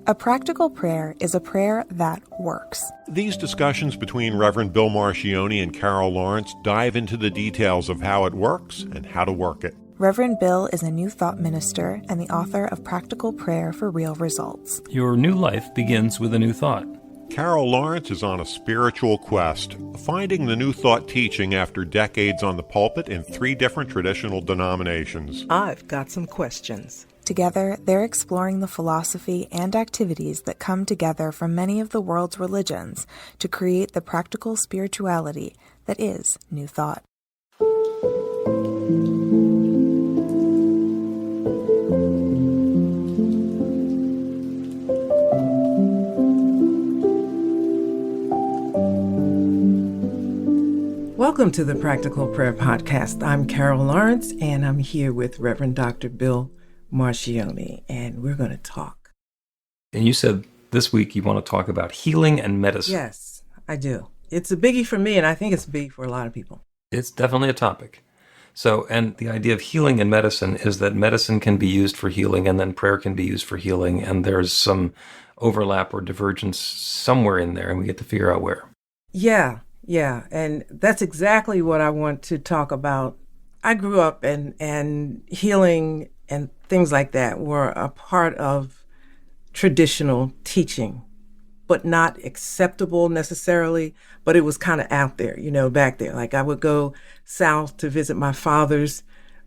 A practical prayer is a prayer that works. These discussions between Reverend Bill Marcioni and Carol Lawrence dive into the details of how it works and how to work it. Reverend Bill is a New Thought minister and the author of Practical Prayer for Real Results. Your new life begins with a new thought. Carol Lawrence is on a spiritual quest, finding the New Thought teaching after decades on the pulpit in 3 different traditional denominations. I've got some questions. Together, they're exploring the philosophy and activities that come together from many of the world's religions to create the practical spirituality that is New Thought. Welcome to the Practical Prayer Podcast. I'm Carol Lawrence, and I'm here with Reverend Dr. Bill Marcioni, and we're going to talk. And you said this week you want to talk about healing and medicine. Yes, I do. It's a biggie for me, and I think it's big for a lot of people. It's definitely a topic. So, and the idea of healing and medicine is that medicine can be used for healing, and then prayer can be used for healing, and there's some overlap or divergence somewhere in there, and we get to figure out where. Yeah, and that's exactly what I want to talk about. I grew up and healing and things like that were a part of traditional teaching, but not acceptable necessarily, but it was kind of out there, back there. Like I would go south to visit my father's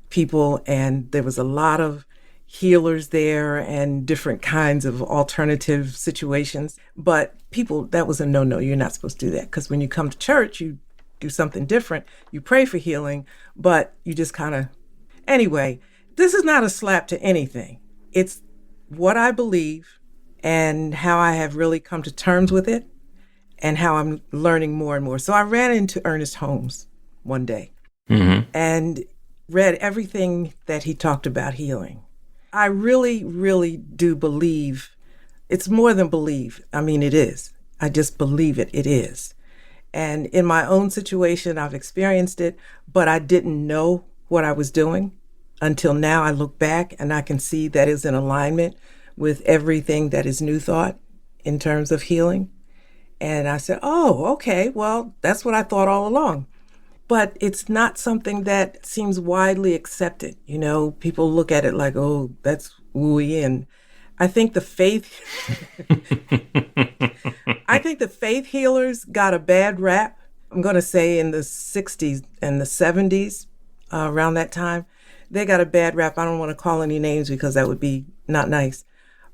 people, and there was a lot of healers there and different kinds of alternative situations. But people, that was a no-no. You're not supposed to do that, because when you come to church, you do something different. You pray for healing, but you just kind of... Anyway, this is not a slap to anything. It's what I believe and how I have really come to terms with it and how I'm learning more and more. So I ran into Ernest Holmes one day and read everything that he talked about healing. I really, really do believe, it's more than believe. I mean, it is. I just believe it. It is. And in my own situation, I've experienced it, but I didn't know what I was doing until now. I look back and I can see that is in alignment with everything that is New Thought in terms of healing. And I said, oh, okay, well, that's what I thought all along. But it's not something that seems widely accepted. People look at it like, oh, that's wooey. And I think the faith healers got a bad rap. I'm going to say in the 60s and the 70s, around that time, they got a bad rap. I don't want to call any names because that would be not nice.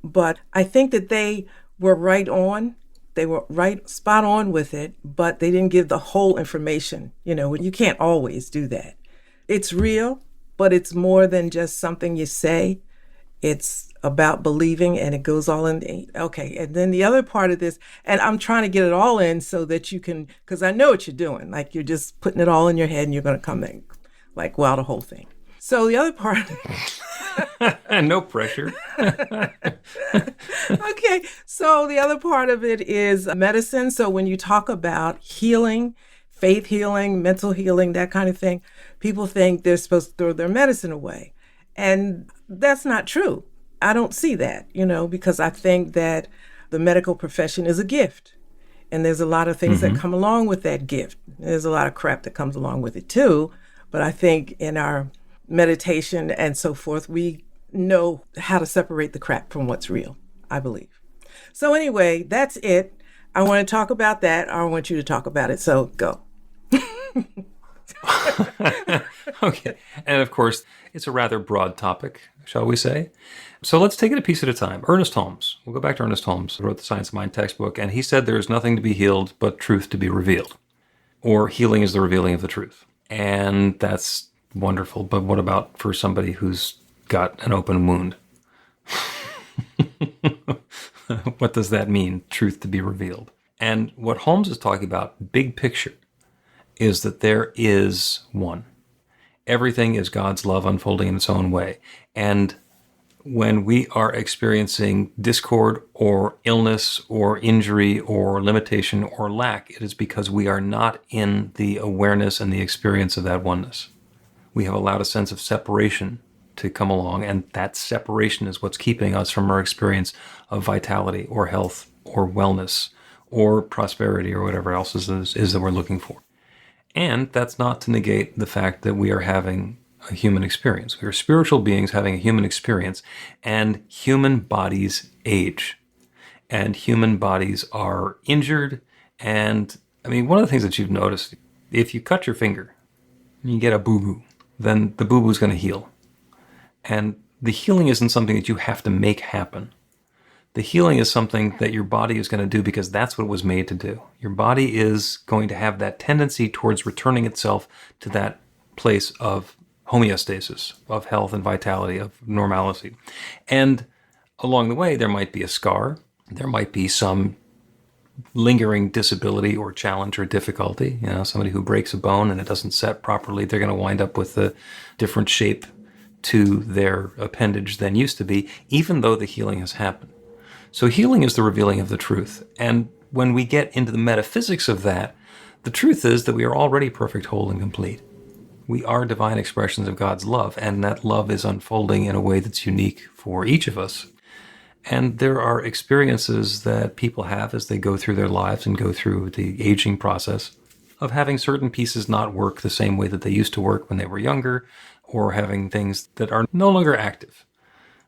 But I think that they were right on. They were spot on with it, but they didn't give the whole information. You can't always do that. It's real, but it's more than just something you say. It's about believing, and it goes all in. Okay, and then the other part of this, and I'm trying to get it all in so that you can, because I know what you're doing. Like you're just putting it all in your head and you're going to come in, like, wow, the whole thing. So the other part... No pressure. Okay, so the other part of it is medicine. So when you talk about healing, faith healing, mental healing, that kind of thing, people think they're supposed to throw their medicine away. And that's not true. I don't see that, because I think that the medical profession is a gift. And there's a lot of things that come along with that gift. There's a lot of crap that comes along with it too. But I think in our meditation and so forth, we know how to separate the crap from what's real, I believe. So anyway, that's it. I want to talk about that. I want you to talk about it. So go. Okay. And of course, it's a rather broad topic, shall we say. So let's take it a piece at a time. Ernest Holmes. We'll go back to Ernest Holmes, who wrote the Science of Mind textbook, and he said there is nothing to be healed but truth to be revealed. Or healing is the revealing of the truth. And that's wonderful. But what about for somebody who's got an open wound? What does that mean, truth to be revealed? And what Holmes is talking about, big picture, is that there is one. Everything is God's love unfolding in its own way. And when we are experiencing discord or illness or injury or limitation or lack, it is because we are not in the awareness and the experience of that oneness. We have allowed a sense of separation to come along, and that separation is what's keeping us from our experience of vitality or health or wellness or prosperity or whatever else is that we're looking for. And that's not to negate the fact that we are having a human experience. We are spiritual beings having a human experience, and human bodies age, and human bodies are injured. And I mean, one of the things that you've noticed, if you cut your finger and you get a boo-boo, then the boo-boo is going to heal. And the healing isn't something that you have to make happen. The healing is something that your body is going to do because that's what it was made to do. Your body is going to have that tendency towards returning itself to that place of homeostasis, of health and vitality, of normalcy. And along the way, there might be a scar. There might be some lingering disability or challenge or difficulty. You know, somebody who breaks a bone and it doesn't set properly, they're going to wind up with a different shape to their appendage than used to be, even though the healing has happened. So healing is the revealing of the truth. And when we get into the metaphysics of that, the truth is that we are already perfect, whole, and complete. We are divine expressions of God's love, and that love is unfolding in a way that's unique for each of us. And there are experiences that people have as they go through their lives and go through the aging process of having certain pieces not work the same way that they used to work when they were younger, or having things that are no longer active.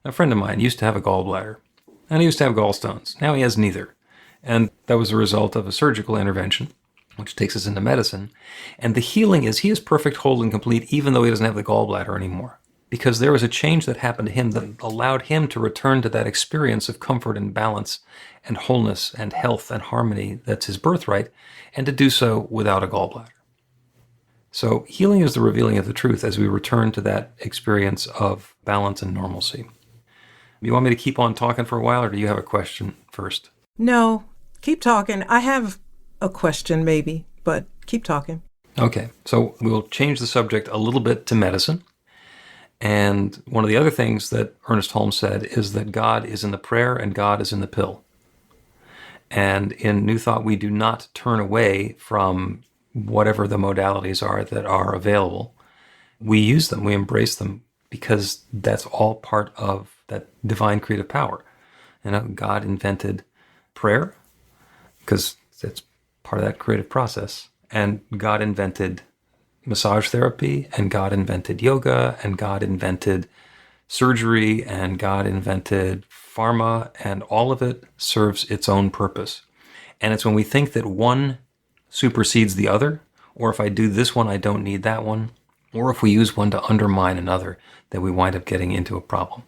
A friend of mine used to have a gallbladder, and he used to have gallstones. Now he has neither. And that was a result of a surgical intervention, which takes us into medicine. And the healing is he is perfect, whole, and complete, even though he doesn't have the gallbladder anymore. Because there was a change that happened to him that allowed him to return to that experience of comfort and balance and wholeness and health and harmony that's his birthright, and to do so without a gallbladder. So healing is the revealing of the truth as we return to that experience of balance and normalcy. You want me to keep on talking for a while, or do you have a question first? No, keep talking. I have a question maybe, but keep talking. Okay, so we'll change the subject a little bit to medicine. And one of the other things that Ernest Holmes said is that God is in the prayer and God is in the pill. And in New Thought, we do not turn away from whatever the modalities are that are available. We use them, we embrace them, because that's all part of that divine creative power. You know, God invented prayer because it's part of that creative process. And God invented massage therapy, and God invented yoga, and God invented surgery, and God invented pharma, and all of it serves its own purpose. And it's when we think that one supersedes the other, or if I do this one, I don't need that one, or if we use one to undermine another, that we wind up getting into a problem.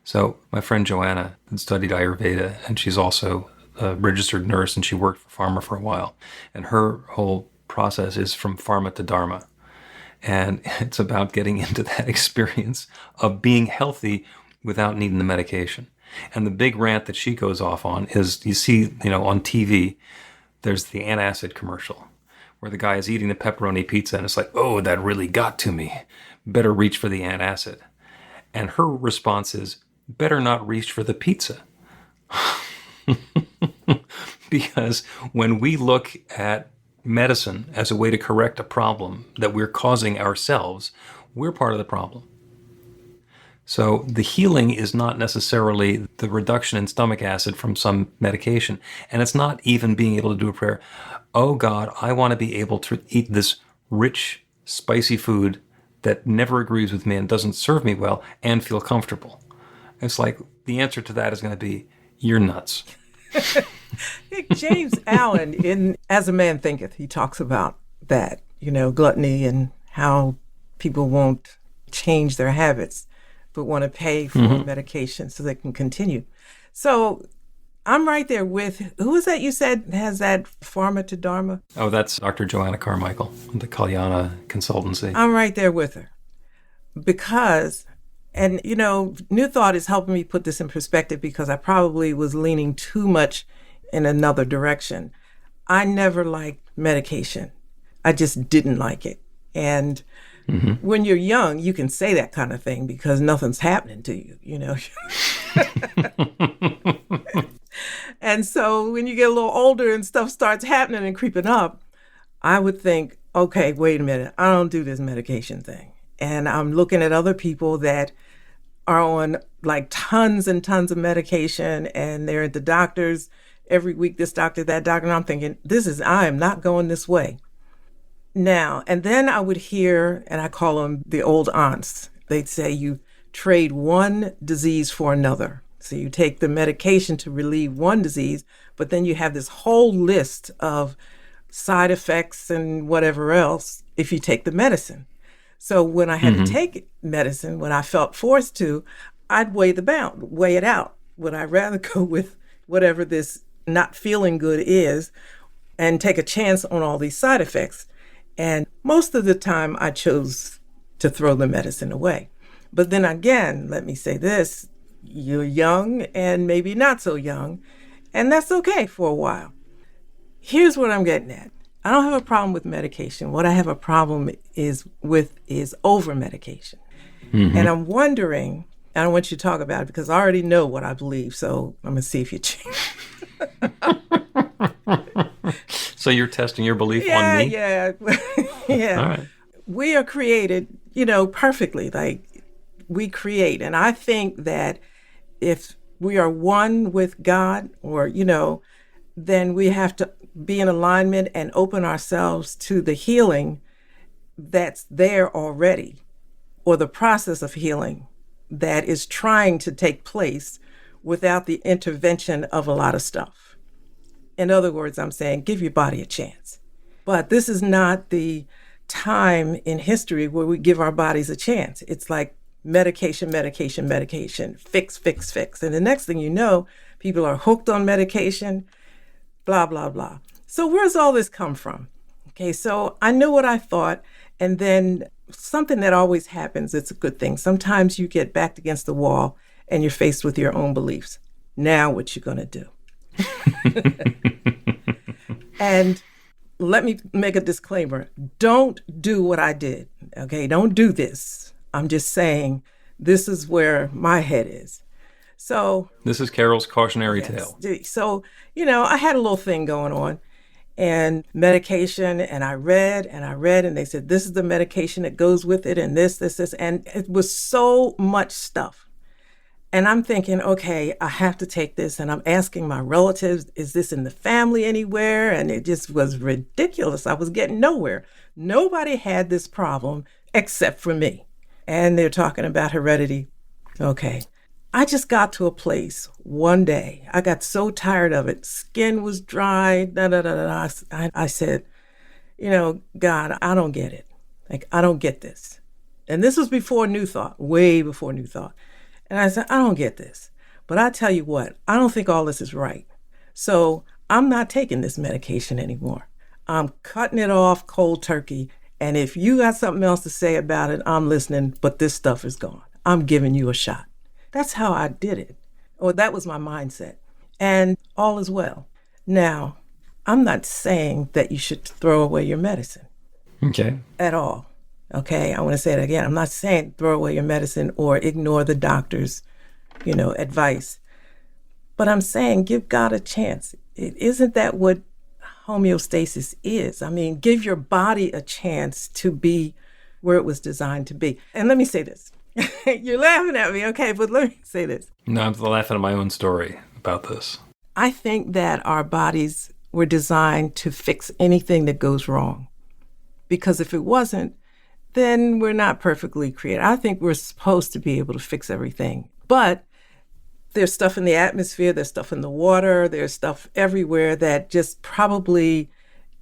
So my friend Joanna had studied Ayurveda, and she's also a registered nurse, and she worked for pharma for a while. And her whole process is from pharma to dharma. And it's about getting into that experience of being healthy without needing the medication. And the big rant that she goes off on is, you see, on TV, there's the antacid commercial where the guy is eating the pepperoni pizza and it's like, oh, that really got to me. Better reach for the antacid. And her response is, better not reach for the pizza. Because when we look at medicine as a way to correct a problem that we're causing ourselves, we're part of the problem. So the healing is not necessarily the reduction in stomach acid from some medication. And it's not even being able to do a prayer. Oh God, I want to be able to eat this rich, spicy food that never agrees with me and doesn't serve me well and feel comfortable. It's like the answer to that is going to be, you're nuts. James Allen, in As a Man Thinketh, he talks about that, gluttony and how people won't change their habits, but want to pay for medication so they can continue. So I'm right there with, who was that you said has that pharma to dharma? Oh, that's Dr. Joanna Carmichael, the Kalyana Consultancy. I'm right there with her. Because, and New Thought is helping me put this in perspective because I probably was leaning too much in another direction. I never liked medication. I just didn't like it. And when you're young, you can say that kind of thing because nothing's happening to you, And so when you get a little older and stuff starts happening and creeping up, I would think, okay, wait a minute, I don't do this medication thing. And I'm looking at other people that are on like tons and tons of medication, and they're at the doctors every week, this doctor, that doctor. And I'm thinking, I am not going this way. Now, and then I would hear, and I call them the old aunts, they'd say you trade one disease for another. So you take the medication to relieve one disease, but then you have this whole list of side effects and whatever else if you take the medicine. So when I had to take medicine, when I felt forced to, I'd weigh it out. Would I rather go with whatever this not feeling good is and take a chance on all these side effects? And most of the time I chose to throw the medicine away. But then again, let me say this, you're young and maybe not so young, and that's okay for a while. Here's what I'm getting at. I don't have a problem with medication. What I have a problem is over medication. And I'm wondering, I don't want you to talk about it because I already know what I believe, so I'm going to see if you change. So you're testing your belief on me? Yeah. All right. We are created, perfectly. Like, we create. And I think that if we are one with God, or, then we have to be in alignment and open ourselves to the healing that's there already, or the process of healing that is trying to take place without the intervention of a lot of stuff. In other words, I'm saying, give your body a chance. But this is not the time in history where we give our bodies a chance. It's like medication, fix. And the next thing you know, people are hooked on medication, blah, blah, blah. So where's all this come from? Okay, so I know what I thought, and then something that always happens, it's a good thing. Sometimes you get backed against the wall and you're faced with your own beliefs. Now what you gonna do? And let me make a disclaimer. Don't do what I did, okay? Don't do this. I'm just saying this is where my head is. So this is Carol's cautionary tale. So, I had a little thing going on and medication, and I read, and they said, this is the medication that goes with it, and this, and it was so much stuff. And I'm thinking, okay, I have to take this. And I'm asking my relatives, is this in the family anywhere? And it just was ridiculous. I was getting nowhere. Nobody had this problem except for me. And they're talking about heredity. Okay. I just got to a place one day. I got so tired of it. Skin was dry. I said, God, I don't get it. Like, I don't get this. And this was before New Thought, way before New Thought. And I said, I don't get this. But I tell you what, I don't think all this is right. So I'm not taking this medication anymore. I'm cutting it off cold turkey. And if you got something else to say about it, I'm listening, but this stuff is gone. I'm giving you a shot. That's how I did it. Or that was my mindset. And all is well. Now, I'm not saying that you should throw away your medicine. Okay. At all. Okay, I want to say it again. I'm not saying throw away your medicine or ignore the doctor's, advice. But I'm saying give God a chance. Isn't that what homeostasis is? I mean, give your body a chance to be where it was designed to be. And let me say this. You're laughing at me, okay, but let me say this. No, I'm laughing at my own story about this. I think that our bodies were designed to fix anything that goes wrong. Because if it wasn't, then we're not perfectly created. I think we're supposed to be able to fix everything. But there's stuff in the atmosphere, there's stuff in the water, there's stuff everywhere that just probably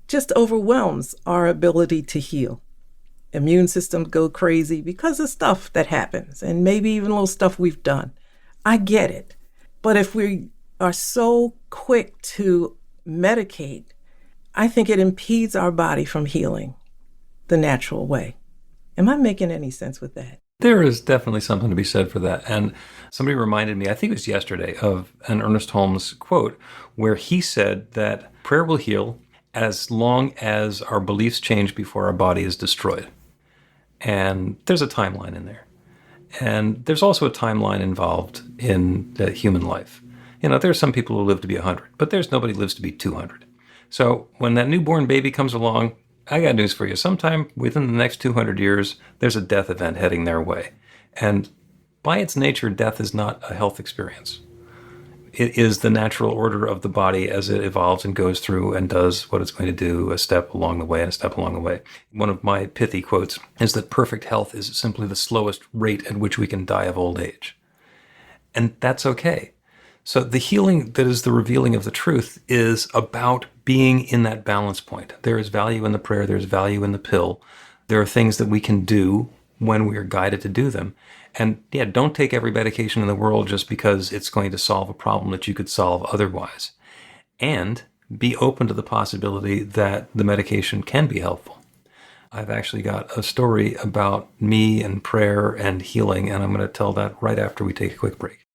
just overwhelms our ability to heal. Immune systems go crazy because of stuff that happens, and maybe even little stuff we've done. I get it. But if we are so quick to medicate, I think it impedes our body from healing the natural way. Am I making any sense with that? There is definitely something to be said for that. And somebody reminded me, I think it was yesterday, of an Ernest Holmes quote where he said that prayer will heal as long as our beliefs change before our body is destroyed. And there's a timeline in there. And there's also a timeline involved in the human life. There's some people who live to be 100, but there's nobody who lives to be 200. So when that newborn baby comes along, I got news for you. Sometime within the next 200 years, there's a death event heading their way. And by its nature, death is not a health experience. It is the natural order of the body as it evolves and goes through and does what it's going to do, a step along the way and a step along the way. One of my pithy quotes is that perfect health is simply the slowest rate at which we can die of old age. And that's okay. So the healing that is the revealing of the truth is about being in that balance point. There is value in the prayer. There's value in the pill. There are things that we can do when we are guided to do them. And yeah, don't take every medication in the world just because it's going to solve a problem that you could solve otherwise. And be open to the possibility that the medication can be helpful. I've actually got a story about me and prayer and healing, and I'm going to tell that right after we take a quick break.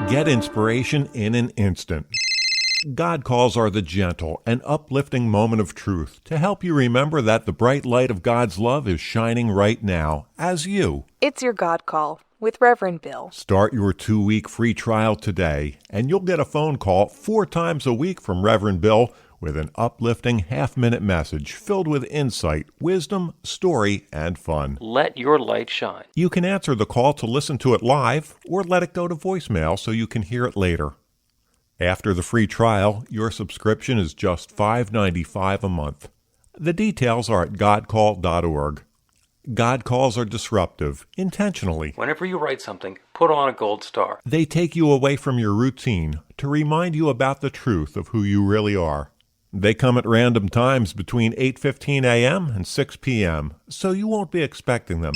Get inspiration in an instant. God calls are the gentle and uplifting moment of truth to help you remember that the bright light of God's love is shining right now as you. It's your God Call with Reverend Bill. Start your 2-week free trial today, and you'll get a phone call 4 times a week from Reverend Bill with an uplifting half-minute message filled with insight, wisdom, story, and fun. Let your light shine. You can answer the call to listen to it live or let it go to voicemail so you can hear it later. After the free trial, your subscription is just $5.95 a month. The details are at godcall.org. God calls are disruptive, intentionally. Whenever you write something, put on a gold star. They take you away from your routine to remind you about the truth of who you really are. They come at random times between 8:15 a.m. and 6 p.m., so you won't be expecting them.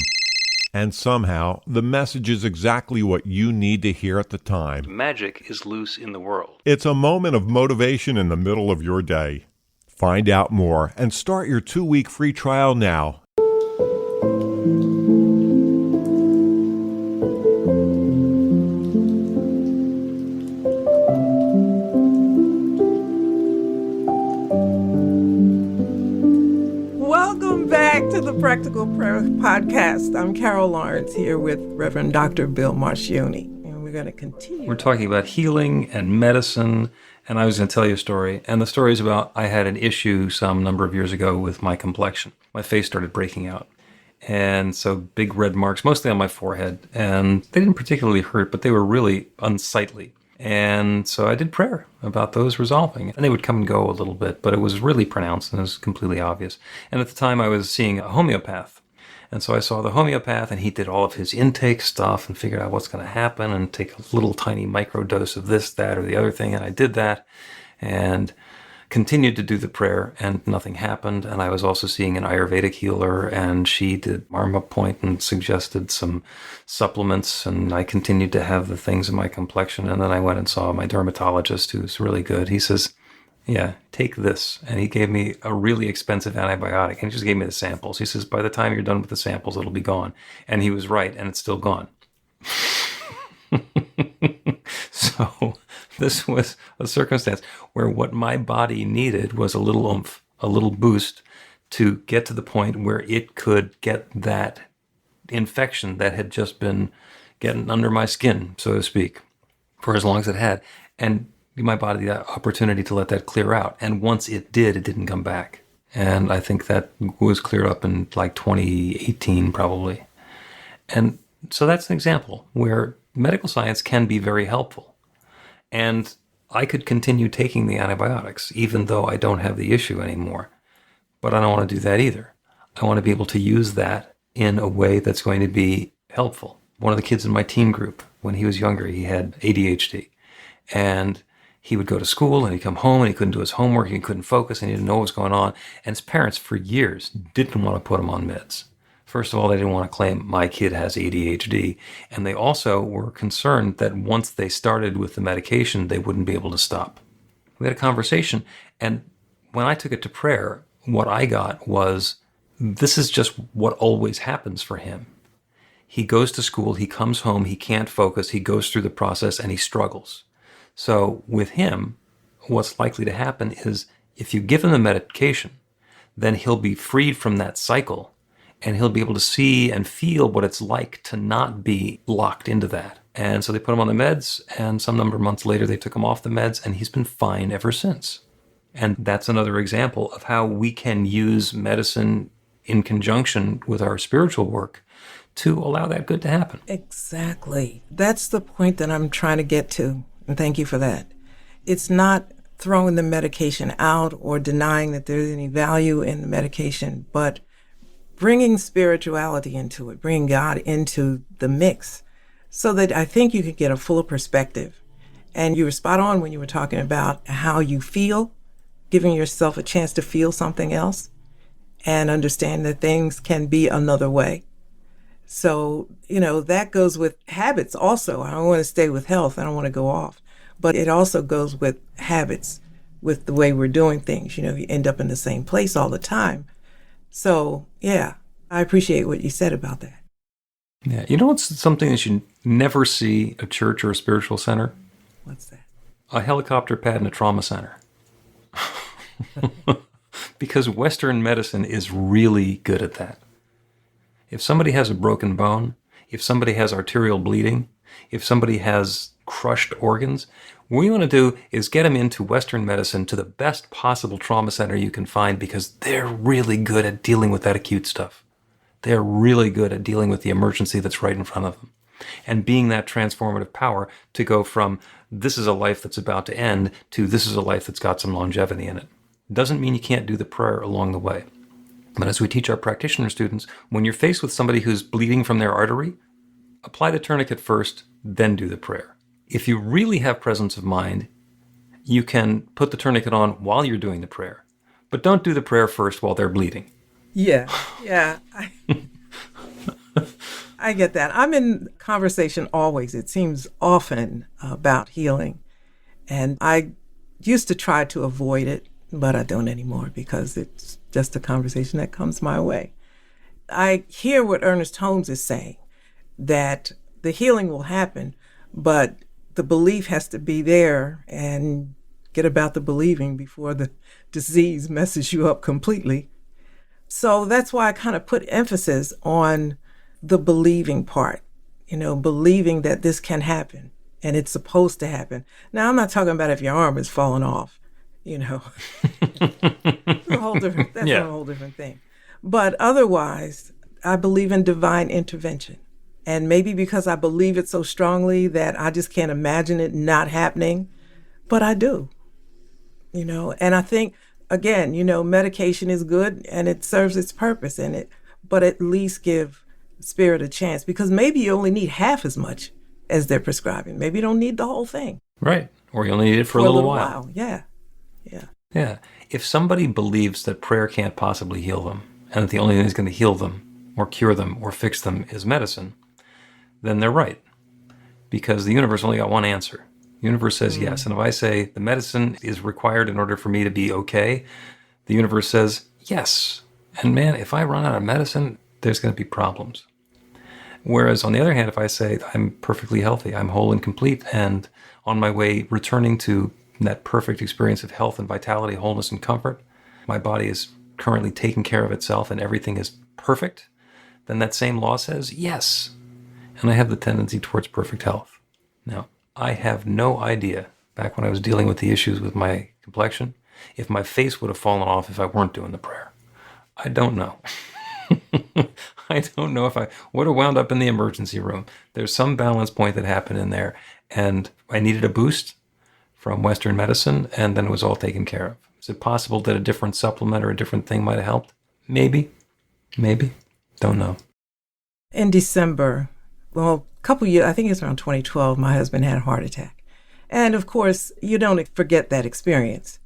And somehow, the message is exactly what you need to hear at the time. Magic is loose in the world. It's a moment of motivation in the middle of your day. Find out more and start your 2-week free trial now. Welcome back to the Practical Prayer Podcast. I'm Carol Lawrence here with Reverend Dr. Bill Marcioni, and we're going to continue. We're talking about healing and medicine, and I was going to tell you a story. And the story is about I had an issue some number of years ago with my complexion. My face started breaking out. And so big red marks, mostly on my forehead. And they didn't particularly hurt, but they were really unsightly. And so I did prayer about those resolving. And they would come and go a little bit, but it was really pronounced and it was completely obvious. And at the time I was seeing a homeopath. And so I saw the homeopath and he did all of his intake stuff and figured out what's going to happen and take a little tiny micro dose of this, that, or the other thing. And I did that and continued to do the prayer and nothing happened. And I was also seeing an Ayurvedic healer and she did Marma Point and suggested some supplements. And I continued to have the things in my complexion. And then I went and saw my dermatologist who's really good. He says, yeah, take this. And he gave me a really expensive antibiotic and he just gave me the samples. He says, by the time you're done with the samples, it'll be gone. And he was right. And it's still gone. So this was a circumstance where what my body needed was a little oomph, a little boost to get to the point where it could get that infection that had just been getting under my skin, so to speak, for as long as it had, and give my body that opportunity to let that clear out. And once it did, it didn't come back. And I think that was cleared up in like 2018 probably. And so that's an example where medical science can be very helpful. And I could continue taking the antibiotics, even though I don't have the issue anymore. But I don't want to do that either. I want to be able to use that in a way that's going to be helpful. One of the kids in my teen group, when he was younger, he had ADHD. And he would go to school and he'd come home and he couldn't do his homework, he couldn't focus, and he didn't know what was going on. And his parents, for years, didn't want to put him on meds. First of all, they didn't want to claim my kid has ADHD. And they also were concerned that once they started with the medication, they wouldn't be able to stop. We had a conversation. And when I took it to prayer, what I got was, this is just what always happens for him. He goes to school, he comes home, he can't focus, he goes through the process and he struggles. So with him, what's likely to happen is if you give him the medication, then he'll be freed from that cycle. And he'll be able to see and feel what it's like to not be locked into that. And so they put him on the meds, and some number of months later, they took him off the meds, and he's been fine ever since. And that's another example of how we can use medicine in conjunction with our spiritual work to allow that good to happen. Exactly. That's the point that I'm trying to get to. And thank you for that. It's not throwing the medication out or denying that there's any value in the medication, but bringing spirituality into it, bringing God into the mix so that I think you can get a fuller perspective. And you were spot on when you were talking about how you feel, giving yourself a chance to feel something else and understand that things can be another way. So, that goes with habits also. I don't want to stay with health. I don't want to go off. But it also goes with habits, with the way we're doing things. You end up in the same place all the time. So, yeah, I appreciate what you said about that. Yeah. You know what's something that you never see a church or a spiritual center? What's that? A helicopter pad in a trauma center. Because Western medicine is really good at that. If somebody has a broken bone, if somebody has arterial bleeding, if somebody has crushed organs, what you want to do is get them into Western medicine to the best possible trauma center you can find, because they're really good at dealing with that acute stuff. They're really good at dealing with the emergency that's right in front of them and being that transformative power to go from this is a life that's about to end to this is a life that's got some longevity in it. Doesn't mean you can't do the prayer along the way. But as we teach our practitioner students, when you're faced with somebody who's bleeding from their artery, apply the tourniquet first, then do the prayer. If you really have presence of mind, you can put the tourniquet on while you're doing the prayer. But don't do the prayer first while they're bleeding. Yeah. I get that. I'm in conversation always, it seems often, about healing. And I used to try to avoid it, but I don't anymore because it's just a conversation that comes my way. I hear what Ernest Holmes is saying, that the healing will happen, but the belief has to be there, and get about the believing before the disease messes you up completely. So that's why I kind of put emphasis on the believing part, believing that this can happen and it's supposed to happen. Now, I'm not talking about if your arm is falling off, That's a whole different thing. But otherwise, I believe in divine intervention. And maybe because I believe it so strongly that I just can't imagine it not happening, but I do, And I think, again, medication is good and it serves its purpose in it, but at least give spirit a chance, because maybe you only need half as much as they're prescribing. Maybe you don't need the whole thing. Right. Or you only need it for a little while. Yeah. If somebody believes that prayer can't possibly heal them, and that the only thing that's going to heal them or cure them or fix them is medicine, then they're right. Because the universe only got one answer. The universe says yes. And if I say the medicine is required in order for me to be okay, the universe says yes. And man, if I run out of medicine, there's going to be problems. Whereas on the other hand, if I say I'm perfectly healthy, I'm whole and complete, and on my way returning to that perfect experience of health and vitality, wholeness and comfort, my body is currently taking care of itself and everything is perfect, then that same law says yes. And I have the tendency towards perfect health. Now, I have no idea, back when I was dealing with the issues with my complexion, if my face would have fallen off if I weren't doing the prayer. I don't know. I don't know if I would have wound up in the emergency room. There's some balance point that happened in there, and I needed a boost from Western medicine, and then it was all taken care of. Is it possible that a different supplement or a different thing might have helped? Maybe. Don't know. In December, a couple years, I think it's around 2012, my husband had a heart attack. And of course, you don't forget that experience.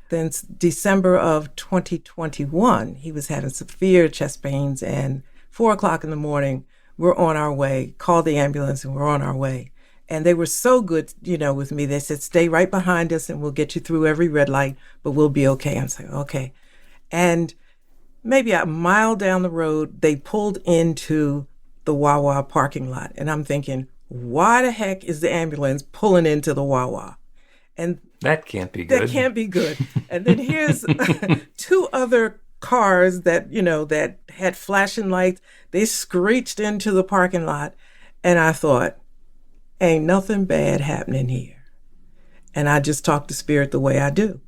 Then December of 2021, he was having severe chest pains, and 4:00 in the morning, we're on our way, called the ambulance, and we're on our way. And they were so good, with me. They said, stay right behind us and we'll get you through every red light, but we'll be okay. I'm saying, okay. And maybe a mile down the road, they pulled into the Wawa parking lot. And I'm thinking, why the heck is the ambulance pulling into the Wawa? And that can't be good. That can't be good. And then here's two other cars that, that had flashing lights. They screeched into the parking lot. And I thought, ain't nothing bad happening here. And I just talk to spirit the way I do.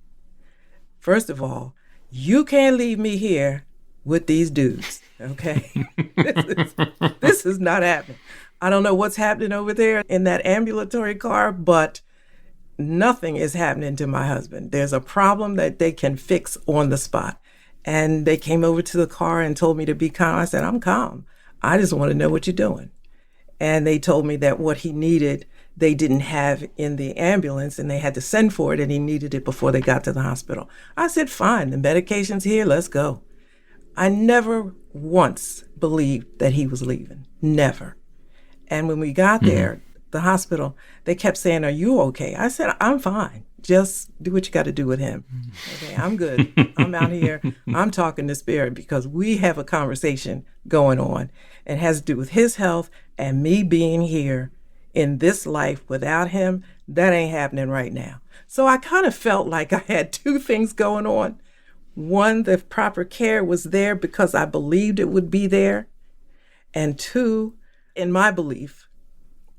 First of all, you can't leave me here with these dudes. Okay. This is not happening. I don't know what's happening over there in that ambulatory car, but nothing is happening to my husband. There's a problem that they can fix on the spot. And they came over to the car and told me to be calm. I said, I'm calm. I just want to know what you're doing. And they told me that what he needed, they didn't have in the ambulance and they had to send for it and he needed it before they got to the hospital. I said, fine, the medication's here, let's go. I never once believed that he was leaving. Never. And when we got there, the hospital, they kept saying, are you okay? I said, I'm fine. Just do what you got to do with him. Okay, I'm good. I'm out here. I'm talking to Spirit because we have a conversation going on. It has to do with his health and me being here in this life without him. That ain't happening right now. So I kind of felt like I had two things going on. One, the proper care was there because I believed it would be there. And two, in my belief,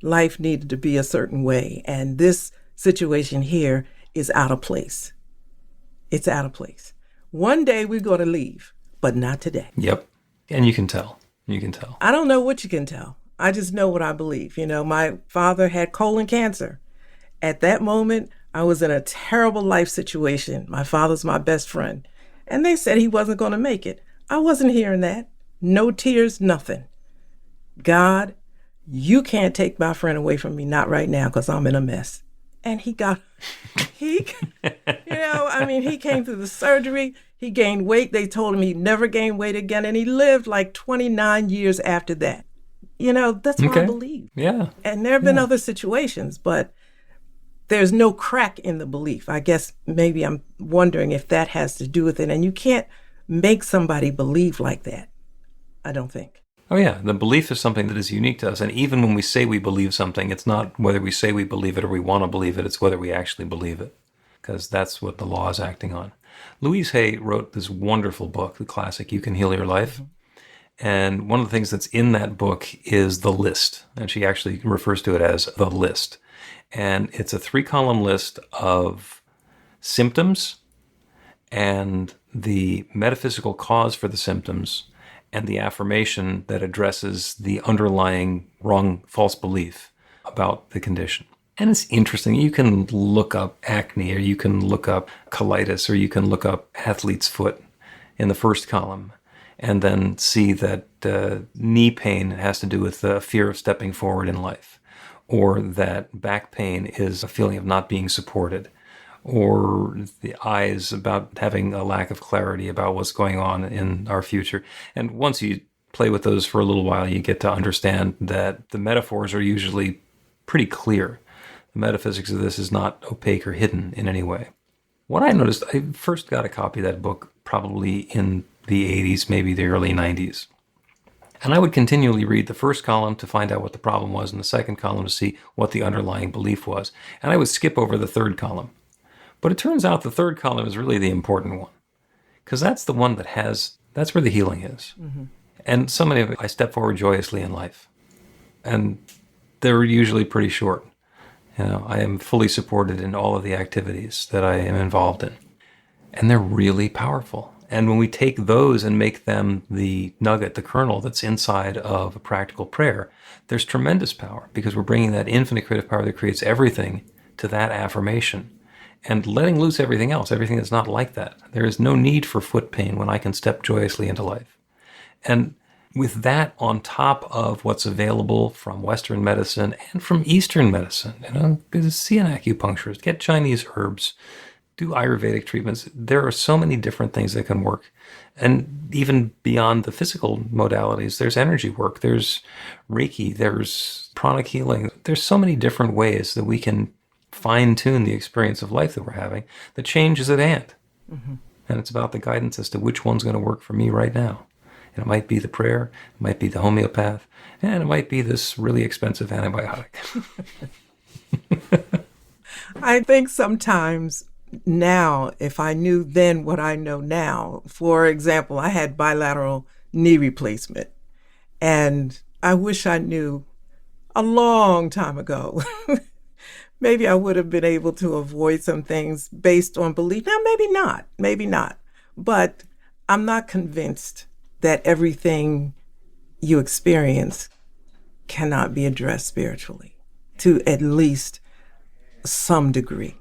life needed to be a certain way. And this situation here is out of place. It's out of place. One day we're going to leave, but not today. Yep. And you can tell. You can tell. I don't know what you can tell. I just know what I believe. You know, my father had colon cancer. At that moment, I was in a terrible life situation. My father's my best friend. And they said he wasn't going to make it. I wasn't hearing that. No tears, nothing. God, you can't take my friend away from me, not right now, because I'm in a mess. And he came through the surgery. He gained weight. They told him he'd never gain weight again. And he lived like 29 years after that. You know, that's what I believe. Yeah. And there have been other situations, but there's no crack in the belief. I guess maybe I'm wondering if that has to do with it. And you can't make somebody believe like that, I don't think. Oh, yeah. The belief is something that is unique to us. And even when we say we believe something, it's not whether we say we believe it or we want to believe it. It's whether we actually believe it, because that's what the law is acting on. Louise Hay wrote this wonderful book, the classic, You Can Heal Your Life. And one of the things that's in that book is the list. And she actually refers to it as the list. And it's a 3-column list of symptoms and the metaphysical cause for the symptoms and the affirmation that addresses the underlying wrong, false belief about the condition. And it's interesting. You can look up acne, or you can look up colitis, or you can look up athlete's foot in the first column, and then see that knee pain has to do with the fear of stepping forward in life, or that back pain is a feeling of not being supported, or the eyes about having a lack of clarity about what's going on in our future. And once you play with those for a little while, you get to understand that the metaphors are usually pretty clear. The metaphysics of this is not opaque or hidden in any way. What I noticed, I first got a copy of that book probably in the 80s, maybe the early 90s. And I would continually read the first column to find out what the problem was, and the second column to see what the underlying belief was. And I would skip over the third column. But it turns out the third column is really the important one, because that's the one that's where the healing is. Mm-hmm. And so many of it, I step forward joyously in life. And they're usually pretty short. You know, I am fully supported in all of the activities that I am involved in. And they're really powerful. And when we take those and make them the nugget, the kernel that's inside of a practical prayer, there's tremendous power, because we're bringing that infinite creative power that creates everything to that affirmation and letting loose everything else, everything that's not like that. There is no need for foot pain when I can step joyously into life. And with that on top of what's available from Western medicine and from Eastern medicine, see an acupuncturist, get Chinese herbs, do Ayurvedic treatments. There are so many different things that can work. And even beyond the physical modalities, there's energy work, there's Reiki, there's pranic healing. There's so many different ways that we can fine-tune the experience of life that we're having. The change is at hand. Mm-hmm. And it's about the guidance as to which one's going to work for me right now. And it might be the prayer, it might be the homeopath, and it might be this really expensive antibiotic. I think sometimes now, if I knew then what I know now, for example, I had bilateral knee replacement, and I wish I knew a long time ago. Maybe I would have been able to avoid some things based on belief. Now, maybe not. But I'm not convinced that everything you experience cannot be addressed spiritually to at least some degree,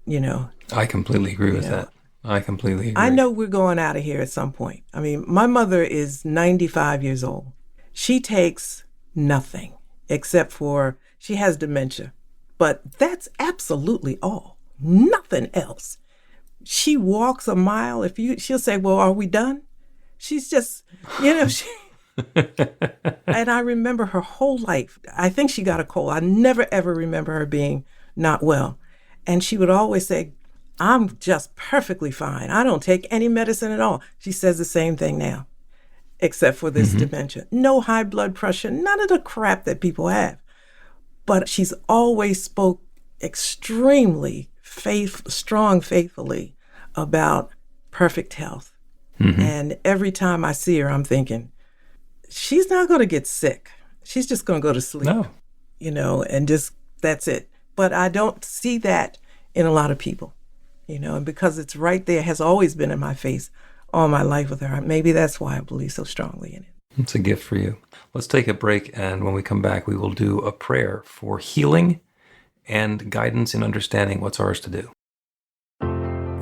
you know. I completely agree with that. I completely agree. I know we're going out of here at some point. I mean, my mother is 95 years old. She takes nothing except for she has dementia, but that's absolutely all. Nothing else. She walks a mile. She'll say, "Well, are we done?" She's just, and I remember her whole life. I think she got a cold. I never, ever remember her being not well. And she would always say, "I'm just perfectly fine. I don't take any medicine at all." She says the same thing now, except for this dementia. No high blood pressure, none of the crap that people have. But she's always spoke extremely faithfully about perfect health. And every time I see her, I'm thinking, she's not going to get sick. She's just going to go to sleep, and just, that's it. But I don't see that in a lot of people, and because it's right there, has always been in my face all my life with her. Maybe that's why I believe so strongly in it. It's a gift for you. Let's take a break, and when we come back, we will do a prayer for healing and guidance in understanding what's ours to do.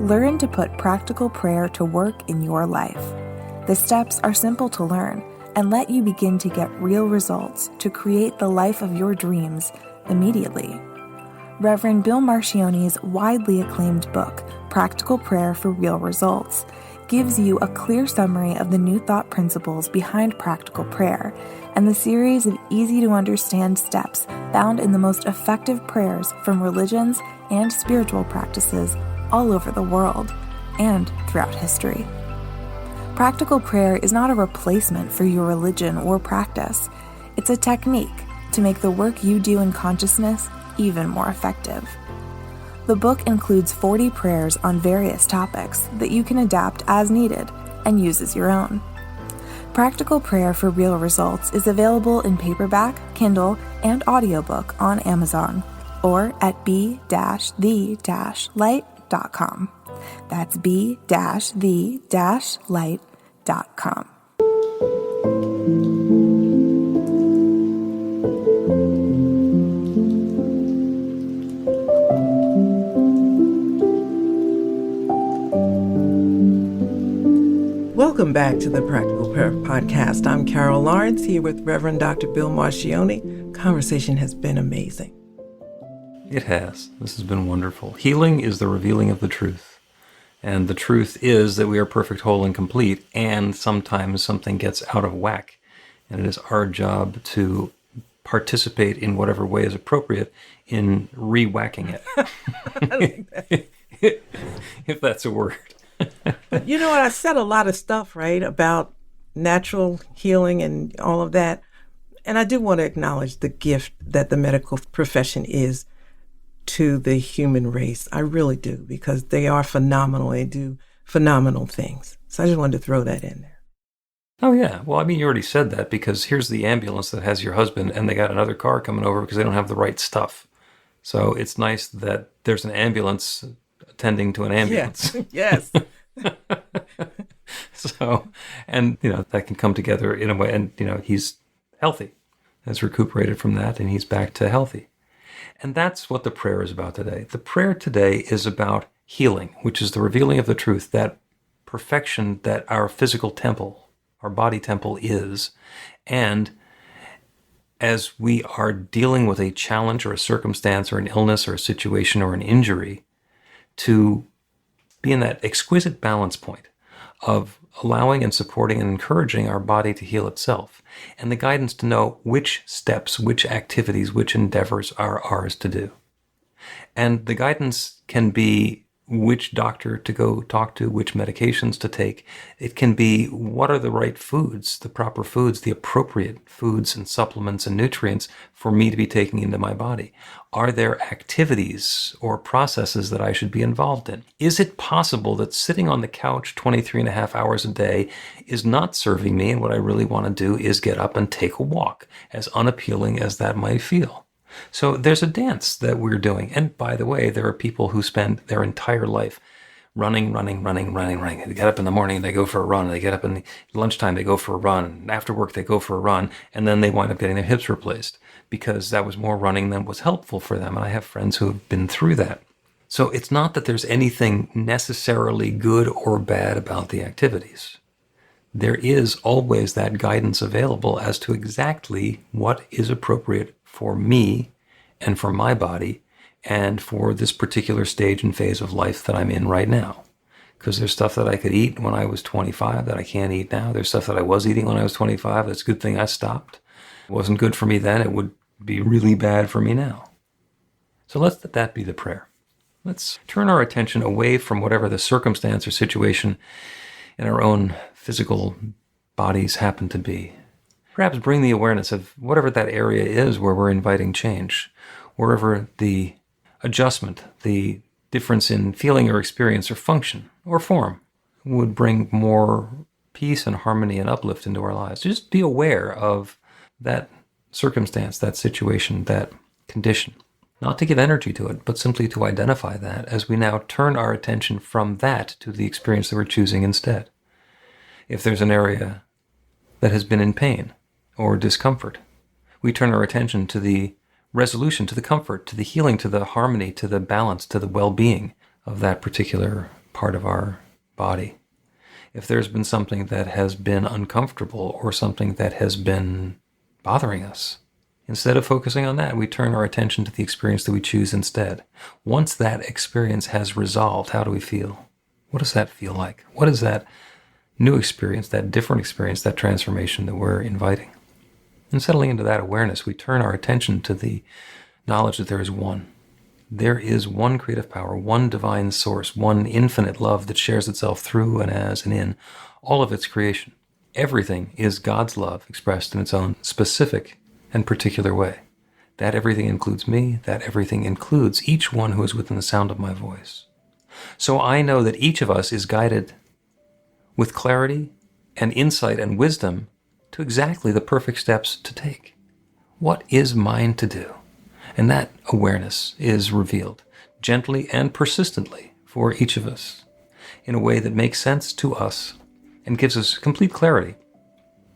Learn to put practical prayer to work in your life. The steps are simple to learn and let you begin to get real results to create the life of your dreams immediately. Reverend Bill Marcione's widely acclaimed book, Practical Prayer for Real Results, gives you a clear summary of the New Thought principles behind practical prayer and the series of easy-to-understand steps found in the most effective prayers from religions and spiritual practices all over the world and throughout history. Practical prayer is not a replacement for your religion or practice. It's a technique to make the work you do in consciousness even more effective. The book includes 40 prayers on various topics that you can adapt as needed and use as your own. Practical Prayer for Real Results is available in paperback, Kindle, and audiobook on Amazon or at b-the-light.com. That's b-the-light.com. Welcome back to the Practical Prayer Podcast. I'm Carol Lawrence here with Reverend Dr. Bill Marcione. Conversation has been amazing. It has. This has been wonderful. Healing is the revealing of the truth. And the truth is that we are perfect, whole, and complete, and sometimes something gets out of whack. And it is our job to participate in whatever way is appropriate in re-whacking it. If that's a word. But you know what? I said a lot of stuff, right, about natural healing and all of that. And I do want to acknowledge the gift that the medical profession is to the human race. I really do, because they are phenomenal. They do phenomenal things. So I just wanted to throw that in there. Oh, yeah. Well, I mean, you already said that, because here's the ambulance that has your husband, and they got another car coming over because they don't have the right stuff. So it's nice that there's an ambulance attending to an ambulance. Yes. So, and, that can come together in a way, and, he's healthy, has recuperated from that, and he's back to healthy. And that's what the prayer is about today. The prayer today is about healing, which is the revealing of the truth, that perfection that our physical temple, our body temple is. And as we are dealing with a challenge or a circumstance or an illness or a situation or an injury, to be in that exquisite balance point of allowing and supporting and encouraging our body to heal itself, and the guidance to know which steps, which activities, which endeavors are ours to do. And the guidance can be which doctor to go talk to, which medications to take. It can be what are the right foods, the proper foods, the appropriate foods and supplements and nutrients for me to be taking into my body. Are there activities or processes that I should be involved in? Is it possible that sitting on the couch 23 and a half hours a day is not serving me, and what I really want to do is get up and take a walk, as unappealing as that might feel? So there's a dance that we're doing. And by the way, there are people who spend their entire life running. They get up in the morning, they go for a run. They get up in the lunchtime, they go for a run. After work, they go for a run. And then they wind up getting their hips replaced because that was more running than was helpful for them. And I have friends who have been through that. So it's not that there's anything necessarily good or bad about the activities. There is always that guidance available as to exactly what is appropriate for me and for my body and for this particular stage and phase of life that I'm in right now. Because there's stuff that I could eat when I was 25 that I can't eat now. There's stuff that I was eating when I was 25. That's a good thing I stopped. It wasn't good for me then. It would be really bad for me now. So let's let that be the prayer. Let's turn our attention away from whatever the circumstance or situation in our own physical bodies happen to be. Perhaps bring the awareness of whatever that area is where we're inviting change, wherever the adjustment, the difference in feeling or experience or function or form would bring more peace and harmony and uplift into our lives. Just be aware of that circumstance, that situation, that condition. Not to give energy to it, but simply to identify that as we now turn our attention from that to the experience that we're choosing instead. If there's an area that has been in pain or discomfort, we turn our attention to the resolution, to the comfort, to the healing, to the harmony, to the balance, to the well-being of that particular part of our body. If there's been something that has been uncomfortable or something that has been bothering us, instead of focusing on that, we turn our attention to the experience that we choose instead. Once that experience has resolved, how do we feel? What does that feel like? What is that new experience, that different experience, that transformation that we're inviting? And settling into that awareness, we turn our attention to the knowledge that there is one. There is one creative power, one divine source, one infinite love that shares itself through and as and in all of its creation. Everything is God's love expressed in its own specific and particular way. That everything includes me, that everything includes each one who is within the sound of my voice. So I know that each of us is guided with clarity and insight and wisdom to exactly the perfect steps to take. What is mine to do? And that awareness is revealed gently and persistently for each of us in a way that makes sense to us and gives us complete clarity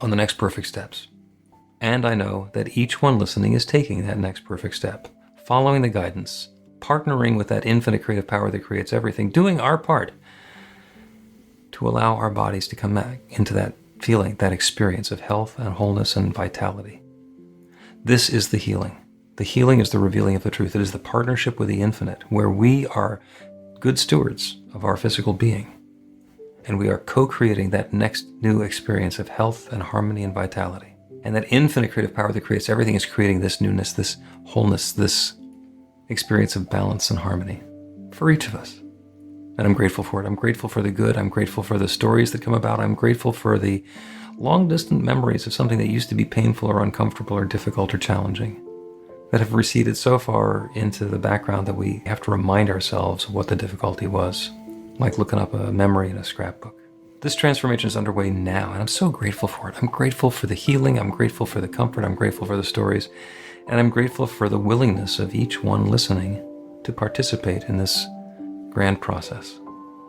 on the next perfect steps. And I know that each one listening is taking that next perfect step, following the guidance, partnering with that infinite creative power that creates everything, doing our part to allow our bodies to come back into that feeling, that experience of health and wholeness and vitality. This is the healing. The healing is the revealing of the truth. It is the partnership with the infinite, where we are good stewards of our physical being. And we are co-creating that next new experience of health and harmony and vitality. And that infinite creative power that creates everything is creating this newness, this wholeness, this experience of balance and harmony for each of us. And I'm grateful for it. I'm grateful for the good. I'm grateful for the stories that come about. I'm grateful for the long-distant memories of something that used to be painful or uncomfortable or difficult or challenging that have receded so far into the background that we have to remind ourselves of what the difficulty was, like looking up a memory in a scrapbook. This transformation is underway now, and I'm so grateful for it. I'm grateful for the healing. I'm grateful for the comfort. I'm grateful for the stories. And I'm grateful for the willingness of each one listening to participate in this grand process.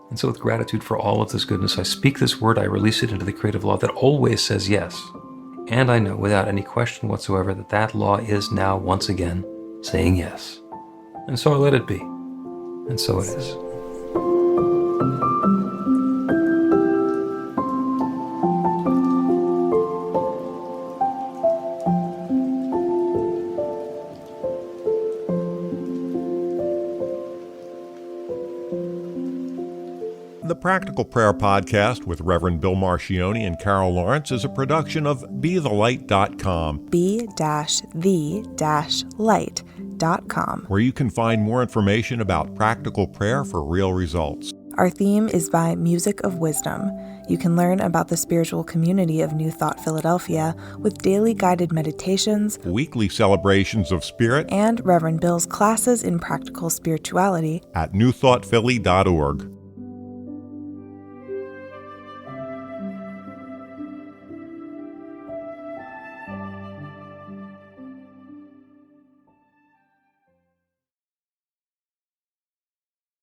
And so with gratitude for all of this goodness, I speak this word, I release it into the creative law that always says yes. And I know without any question whatsoever that that law is now once again saying yes. And so I let it be. And so it is. The Practical Prayer Podcast with Reverend Bill Marcioni and Carol Lawrence is a production of BeTheLight.com. be-the-light.com, where you can find more information about practical prayer for real results. Our theme is by Music of Wisdom. You can learn about the spiritual community of New Thought Philadelphia with daily guided meditations, Weekly celebrations of spirit, and Reverend Bill's classes in practical spirituality at newthoughtphilly.org.